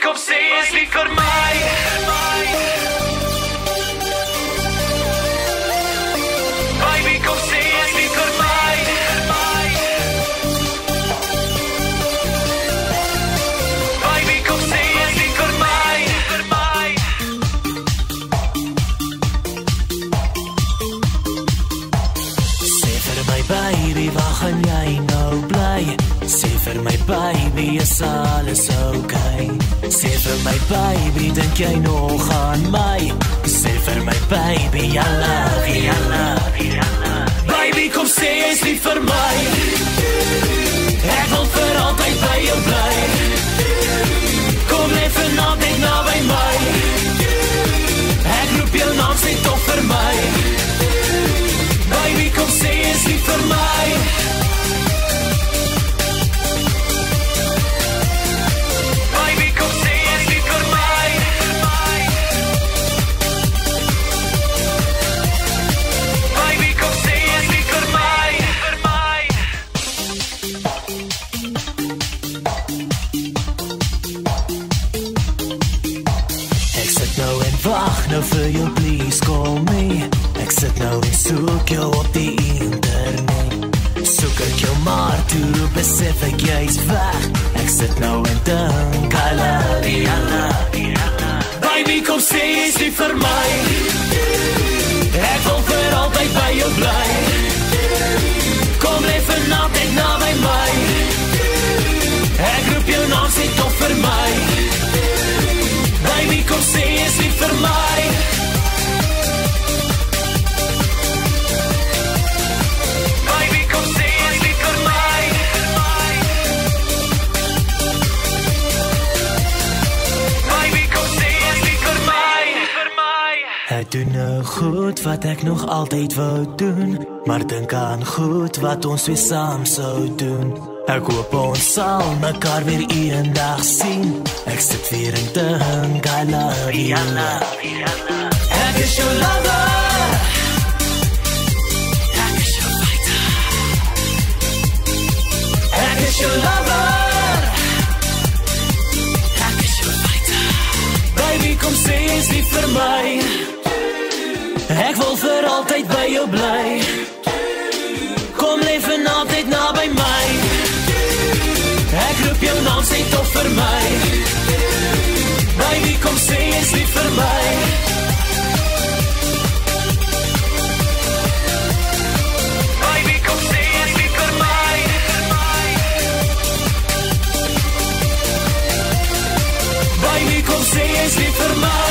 kom sê is lief vir my. Baby, kom sê is lief vir my. Baby, kom sê is lief vir my. Sê vir my baby, waar gaan jy nou bly? Sê vir my baby, is alles okay? Sê vir my baby, dink jy nog aan my? Sê vir my baby, I love you, I love you, I love you. Baby, kom sê is lief vir my. Ek wil vir altyd by jou bly. Kom leef vanavond net na by my. Ek roep jou naam, sê toch vir my. Baby, kom sê is lief vir my. Baby, kom sê is lief vir my. Baby, kom sê is lief vir my. Ek sit nou en wag nou vir jou, please call me. Ek sit nou en soek jou op die internet. Soek ek jou maar toe, besef ek jy is weg. Ek sit nou en dink, I love you, I love you, I love you. Baby, kom sê is lief vir my. Ek wil vir altyd by jou bly. Kom leef vanavond net na by my. Ek roep jou naam, sê toch vir my. Baby, kom sê is lief vir my. Baby, kom sê is lief vir my. Baby, kom sê is lief vir my. Ek doen nou goed wat ek nog altyd wou doen, maar dink aan goed wat ons weer saam sou doen. Ek hoop ons sal mekaar weer eendag sien. Ek sit weer en dink, I love you, I love you, I love you. Ek is jou lover. Ek is jou fighter. Ek is jou lover. Ek is jou fighter. Baby, kom sê is lief vir my. Ek wil vir altyd by jou bly. Kom leef vanavond net na by my. Ek roep jou naam, sê toch vir my. Baby, kom sê is lief vir my. Baby, kom sê is lief vir my. Baby, kom sê is lief vir my.